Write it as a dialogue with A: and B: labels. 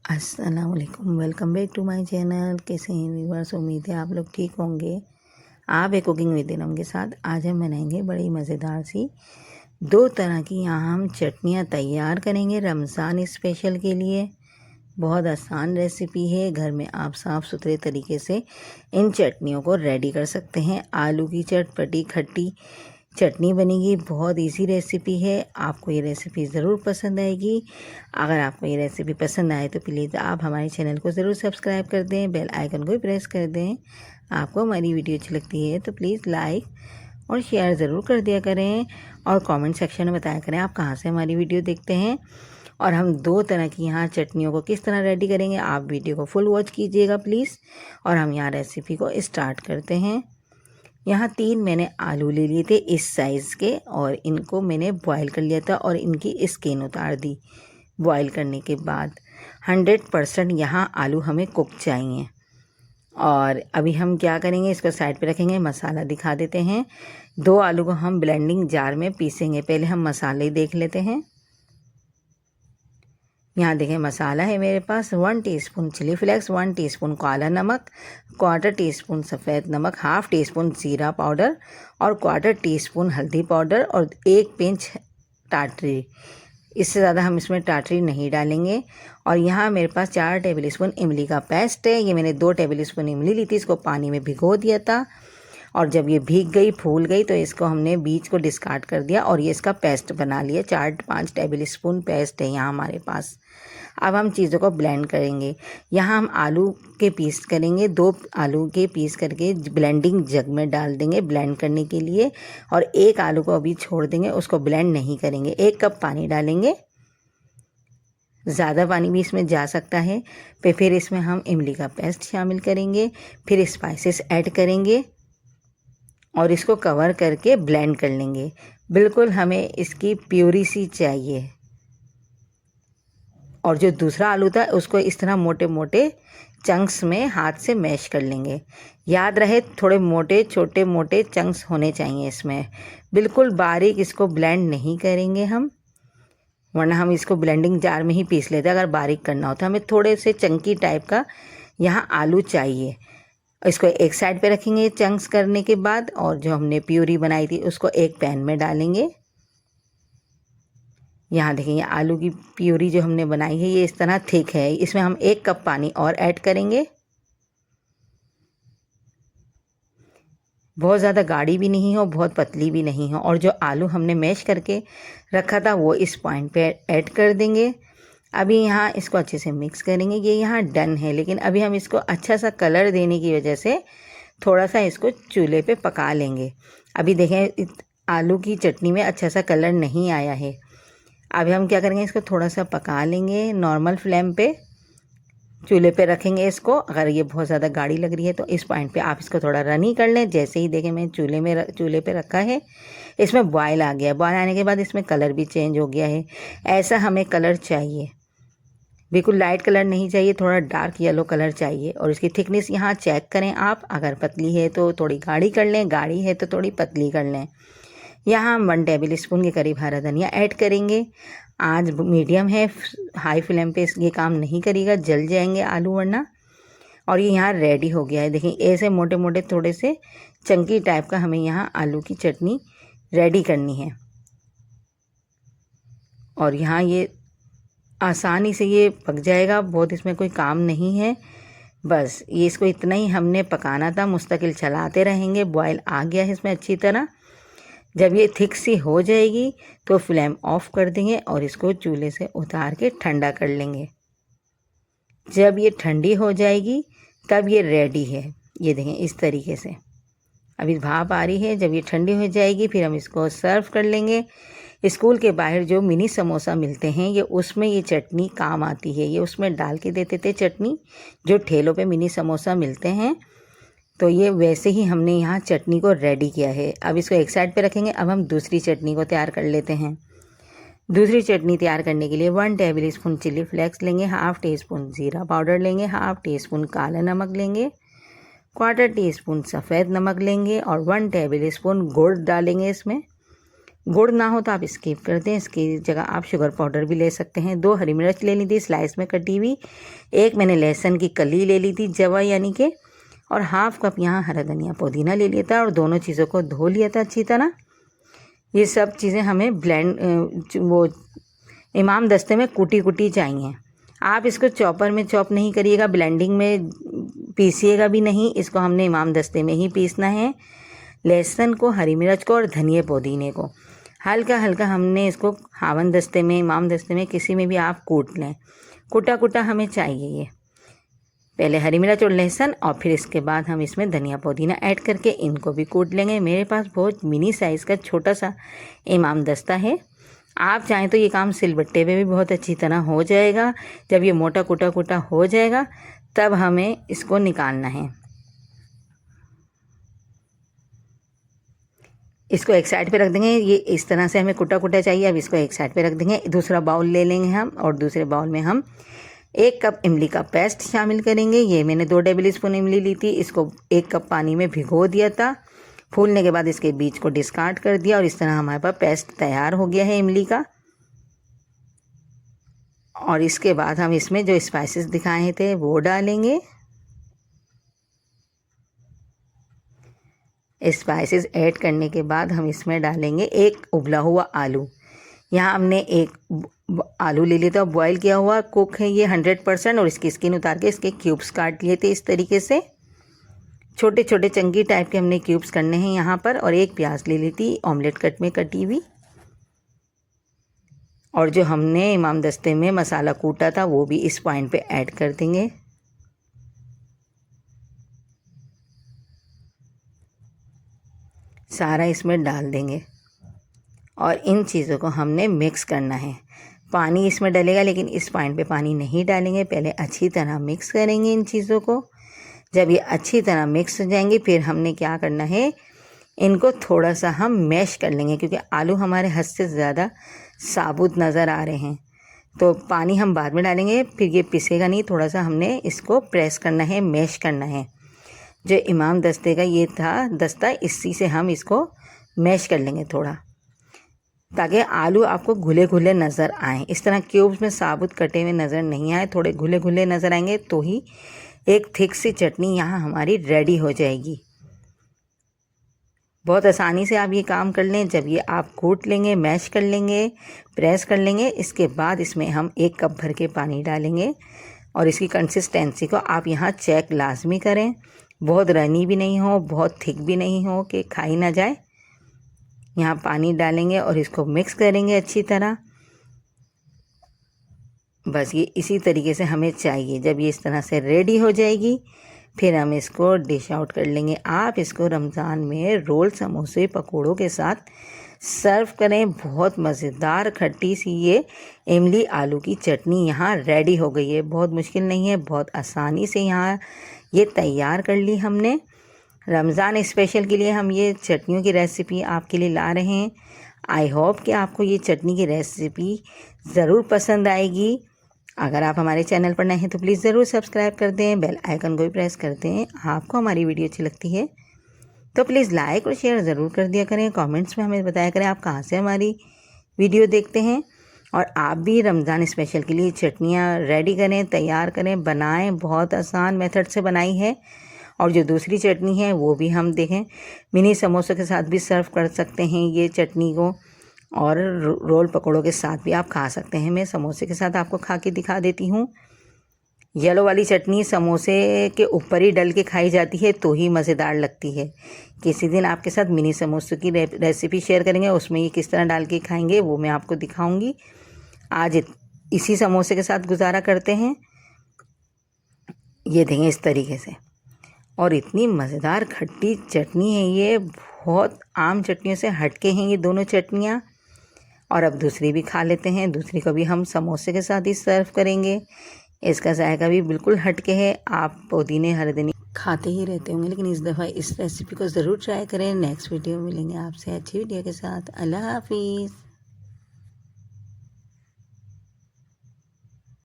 A: अस्सलाम वालेकुम, welcome back to my channel. कैसे हैं व्यूअर्स? उम्मीद है आप लोग ठीक होंगे। आप एक कुकिंग विद इनम के साथ आज हम बनाएंगे बड़ी मज़ेदार सी दो तरह की यहाँ हम चटनियाँ तैयार करेंगे रमज़ान स्पेशल के लिए। बहुत आसान रेसिपी है, घर में आप साफ़ सुथरे तरीके से इन चटनियों को रेडी कर सकते हैं। आलू की चटपटी खट्टी चटनी बनेगी। बहुत इजी रेसिपी है, आपको ये रेसिपी ज़रूर पसंद आएगी। अगर आपको ये रेसिपी पसंद आए तो प्लीज़ आप हमारे चैनल को ज़रूर सब्सक्राइब कर दें, बेल आइकन को भी प्रेस कर दें। आपको हमारी वीडियो अच्छी लगती है तो प्लीज़ लाइक और शेयर ज़रूर कर दिया करें और कमेंट सेक्शन में बताया करें आप कहाँ से हमारी वीडियो देखते हैं। और हम दो तरह की यहाँ चटनियों को किस तरह रेडी करेंगे, आप वीडियो को फुल वॉच कीजिएगा प्लीज़। और हम यहाँ रेसिपी को स्टार्ट करते हैं। यहाँ 3 मैंने आलू ले लिए थे इस साइज़ के और इनको मैंने बॉईल कर लिया था और इनकी स्किन उतार दी। बॉईल करने के बाद 100% यहाँ आलू हमें कुक चाहिए। और अभी हम क्या करेंगे, इसको साइड पे रखेंगे। मसाला दिखा देते हैं। 2 आलू को हम ब्लेंडिंग जार में पीसेंगे। पहले हम मसाले देख लेते हैं। यहाँ देखें मसाला है मेरे पास 1 टीस्पून चिली फ्लेक्स, 1 टीस्पून काला नमक, 1/4 टीस्पून सफ़ेद नमक, 1/2 टीस्पून जीरा पाउडर और 1/4 टीस्पून हल्दी पाउडर और 1 पिंच टाटरी। इससे ज़्यादा हम इसमें टाटरी नहीं डालेंगे। और यहाँ मेरे पास 4 टेबल स्पून इमली का पेस्ट है। ये मैंने 2 टेबल स्पून इमली ली थी, इसको पानी में भिगो दिया था और जब ये भीग गई फूल गई तो इसको हमने बीज को डिस्कार्ड कर दिया और ये इसका पेस्ट बना लिया। 4-5 टेबल स्पून पेस्ट है यहाँ हमारे पास। अब हम चीज़ों को ब्लेंड करेंगे। यहाँ हम आलू के पीस करेंगे। 2 आलू के पीस करके ब्लेंडिंग जग में डाल देंगे ब्लेंड करने के लिए और 1 आलू को अभी छोड़ देंगे, उसको ब्लेंड नहीं करेंगे। 1 कप पानी डालेंगे, ज़्यादा पानी भी इसमें जा सकता है। फिर इसमें हम इमली का पेस्ट शामिल करेंगे, फिर स्पाइसेस ऐड करेंगे और इसको कवर करके ब्लेंड कर लेंगे। बिल्कुल हमें इसकी प्यूरी सी चाहिए। और जो दूसरा आलू था उसको इस तरह मोटे मोटे चंक्स में हाथ से मैश कर लेंगे। याद रहे थोड़े मोटे छोटे मोटे चंक्स होने चाहिए इसमें। बिल्कुल बारीक इसको ब्लेंड नहीं करेंगे हम, वरना हम इसको ब्लेंडिंग जार में ही पीस लेते। अगर बारीक करना होता हमें थोड़े से चंकी टाइप का यहाँ आलू चाहिए। इसको एक साइड पे रखेंगे चंक्स करने के बाद और जो हमने प्यूरी बनाई थी उसको एक पैन में डालेंगे। यहाँ देखेंगे आलू की प्यूरी जो हमने बनाई है ये इस तरह थिक है। इसमें हम 1 कप पानी और ऐड करेंगे। बहुत ज़्यादा गाढ़ी भी नहीं हो, बहुत पतली भी नहीं हो। और जो आलू हमने मैश करके रखा था वो इस पॉइंट पे ऐड कर देंगे। अभी यहाँ इसको अच्छे से मिक्स करेंगे। ये यहाँ डन है, लेकिन अभी हम इसको अच्छा सा कलर देने की वजह से थोड़ा सा इसको चूल्हे पे पका लेंगे। अभी देखें आलू की चटनी में अच्छा सा कलर नहीं आया है। अभी हम क्या करेंगे, इसको थोड़ा सा पका लेंगे नॉर्मल फ्लेम पे, चूल्हे पे रखेंगे इसको। अगर ये बहुत ज़्यादा गाढ़ी लग रही है तो इस पॉइंट पे आप इसको थोड़ा रनी कर लें। जैसे ही देखें मैं चूल्हे पे रखा है, इसमें बॉयल आ गया। बॉयल आने के बाद इसमें कलर भी चेंज हो गया है। ऐसा हमें कलर चाहिए, बिल्कुल लाइट कलर नहीं चाहिए, थोड़ा डार्क येलो कलर चाहिए। और इसकी थिकनेस यहाँ चेक करें आप, अगर पतली है तो थोड़ी गाढ़ी कर लें, गाढ़ी है तो थोड़ी पतली कर लें। यहाँ हम 1 टेबल स्पून के करीब हरा धनिया ऐड करेंगे। आंच मीडियम है, हाई फ्लेम पे ये काम नहीं करेगा, जल जाएंगे आलू वरना। और ये यहाँ रेडी हो गया है। देखें ऐसे मोटे मोटे थोड़े से चंकी टाइप का हमें यहाँ आलू की चटनी रेडी करनी है। और यहाँ ये आसानी से ये पक जाएगा, बहुत इसमें कोई काम नहीं है। बस ये इसको इतना ही हमने पकाना था, मुस्तकिल चलाते रहेंगे। बॉयल आ गया है इसमें अच्छी तरह। जब ये थिक सी हो जाएगी तो फ्लेम ऑफ कर देंगे और इसको चूल्हे से उतार के ठंडा कर लेंगे। जब ये ठंडी हो जाएगी तब ये रेडी है। ये देखें इस तरीके से अभी भाप आ रही है। जब ये ठंडी हो जाएगी फिर हम इसको सर्व कर लेंगे। स्कूल के बाहर जो मिनी समोसा मिलते हैं ये उसमें ये चटनी काम आती है। ये उसमें डाल के देते थे चटनी, जो ठेलों पे मिनी समोसा मिलते हैं। तो ये वैसे ही हमने यहाँ चटनी को रेडी किया है। अब इसको एक साइड पे रखेंगे। अब हम दूसरी चटनी को तैयार कर लेते हैं। दूसरी चटनी तैयार करने के लिए 1 टेबल स्पून चिली फ्लेक्स लेंगे, 1/2 टीस्पून जीरा पाउडर लेंगे, 1/2 टीस्पून काला नमक लेंगे, 1/4 टीस्पून सफ़ेद नमक लेंगे और 1 टेबल स्पून गुड़ डालेंगे इसमें। गुड़ ना हो तो आप स्किप कर दें, इसकी जगह आप शुगर पाउडर भी ले सकते हैं। 2 हरी मिर्च ले ली थी स्लाइस में कटी हुई, 1 मैंने लहसुन की कली ले ली थी जवा यानी कि, और हाफ कप यहाँ हरा धनिया पुदीना ले लिया था और दोनों चीज़ों को धो लिया था अच्छी तरह। ये सब चीज़ें हमें ब्लेंड वो इमाम दस्ते में कुटी कुटी चाहिए। आप इसको चॉपर में चॉप नहीं करिएगा, ब्लेंडिंग में पीसिएगा भी नहीं, इसको हमने इमाम दस्ते में ही पीसना है। लहसुन को, हरी मिर्च को और धनिया पुदीने को हल्का हल्का हमने इसको हावन दस्ते में, इमाम दस्ते में, किसी में भी आप कूट लें। कुटा कुटा हमें चाहिए ये। पहले हरी मिर्च और लहसुन और फिर इसके बाद हम इसमें धनिया पुदीना ऐड करके इनको भी कूट लेंगे। मेरे पास बहुत मिनी साइज़ का छोटा सा इमाम दस्ता है, आप चाहें तो ये काम सिलबट्टे पे भी बहुत अच्छी तरह हो जाएगा। जब ये मोटा कुटा कुटा हो जाएगा तब हमें इसको निकालना है। इसको एक साइड पे रख देंगे। ये इस तरह से हमें कुटा कुटा चाहिए। अब इसको एक साइड पे रख देंगे। दूसरा बाउल ले लेंगे हम और दूसरे बाउल में हम 1 कप इमली का पेस्ट शामिल करेंगे। ये मैंने 2 टेबल स्पून इमली ली थी, इसको 1 कप पानी में भिगो दिया था। फूलने के बाद इसके बीज को डिस्कार्ड कर दिया और इस तरह हमारे पास पेस्ट तैयार हो गया है इमली का। और इसके बाद हम इसमें जो स्पाइसेस दिखाए थे वो डालेंगे। स्पाइसेस ऐड करने के बाद हम इसमें डालेंगे 1 उबला हुआ आलू। यहाँ हमने 1 आलू ले लिया था, बॉईल किया हुआ, कुक है ये 100%, और इसकी स्किन उतार के इसके क्यूब्स काट लिए थे इस तरीके से। छोटे छोटे चंकी टाइप के हमने क्यूब्स करने हैं यहाँ पर। और 1 प्याज ले ली थी ऑमलेट कट में कटी हुई। और जो हमने इमाम दस्ते में मसाला कूटा था वो भी इस पॉइंट पे ऐड कर देंगे। सारा इसमें डाल देंगे और इन चीज़ों को हमने मिक्स करना है। पानी इसमें डलेगा लेकिन इस पॉइंट पे पानी नहीं डालेंगे, पहले अच्छी तरह मिक्स करेंगे इन चीज़ों को। जब ये अच्छी तरह मिक्स हो जाएंगे फिर हमने क्या करना है, इनको थोड़ा सा हम मैश कर लेंगे क्योंकि आलू हमारे हद से ज़्यादा साबुत नज़र आ रहे हैं। तो पानी हम बाद में डालेंगे, फिर ये पिसेगा नहीं, थोड़ा सा हमने इसको प्रेस करना है, मैश करना है। जो इमाम दस्ते का ये था दस्ता, इसी से हम इसको मैश कर लेंगे थोड़ा, ताकि आलू आपको घुले घुले नज़र आए। इस तरह क्यूब्स में साबुत कटे हुए नज़र नहीं आए, थोड़े घुले घुले नज़र आएंगे तो ही एक थिक सी चटनी यहाँ हमारी रेडी हो जाएगी। बहुत आसानी से आप ये काम कर लें। जब ये आप कूट लेंगे, मैश कर लेंगे, प्रेस कर लेंगे, इसके बाद इसमें हम 1 कप भर के पानी डालेंगे और इसकी कंसिस्टेंसी को आप यहाँ चेक लाजमी करें। बहुत रनी भी नहीं हो, बहुत थिक भी नहीं हो कि खाई ना जाए। यहाँ पानी डालेंगे और इसको मिक्स करेंगे अच्छी तरह। बस ये इसी तरीके से हमें चाहिए। जब ये इस तरह से रेडी हो जाएगी फिर हम इसको डिश आउट कर लेंगे। आप इसको रमज़ान में रोल, समोसे, पकोड़ों के साथ सर्व करें। बहुत मज़ेदार खट्टी सी ये इमली आलू की चटनी यहाँ रेडी हो गई है। बहुत मुश्किल नहीं है, बहुत आसानी से यहाँ ये तैयार कर ली हमने। रमज़ान स्पेशल के लिए हम ये चटनियों की रेसिपी आपके लिए ला रहे हैं। आई होप कि आपको ये चटनी की रेसिपी ज़रूर पसंद आएगी। अगर आप हमारे चैनल पर नए हैं तो प्लीज़ ज़रूर सब्सक्राइब कर दें, बेल आइकन को भी प्रेस कर दें। आपको हमारी वीडियो अच्छी लगती है तो प्लीज़ लाइक और शेयर ज़रूर कर दिया करें। कमेंट्स में हमें बताया करें आप कहाँ से हमारी वीडियो देखते हैं। और आप भी रमज़ान स्पेशल के लिए चटनियाँ रेडी करें, तैयार करें, बनाएं। बहुत आसान मेथड से बनाई है। और जो दूसरी चटनी है वो भी हम देखें, मिनी समोसों के साथ भी सर्व कर सकते हैं ये चटनी को, और रोल पकौड़ों के साथ भी आप खा सकते हैं। मैं समोसे के साथ आपको खा के दिखा देती हूँ। येलो वाली चटनी समोसे के ऊपर ही डल के खाई जाती है तो ही मज़ेदार लगती है। किसी दिन आपके साथ मिनी समोसों की रेसिपी शेयर करेंगे, उसमें ये किस तरह डाल के खाएंगे वो मैं आपको दिखाऊंगी। आज इसी समोसे के साथ गुजारा करते हैं। ये देंगे इस तरीके से, और इतनी मज़ेदार खट्टी चटनी है ये, बहुत आम चटनियों से हटके हैं ये दोनों चटनियाँ। और अब दूसरी भी खा लेते हैं। दूसरी को भी हम समोसे के साथ ही सर्व करेंगे। इसका जायका भी बिल्कुल हटके है। आप पुदीने हर दिन खाते ही रहते होंगे, लेकिन इस दफ़ा इस रेसिपी को ज़रूर ट्राई करें। नेक्स्ट वीडियो मिलेंगे आपसे अच्छी वीडियो के साथ। अल्लाह हाफिज़।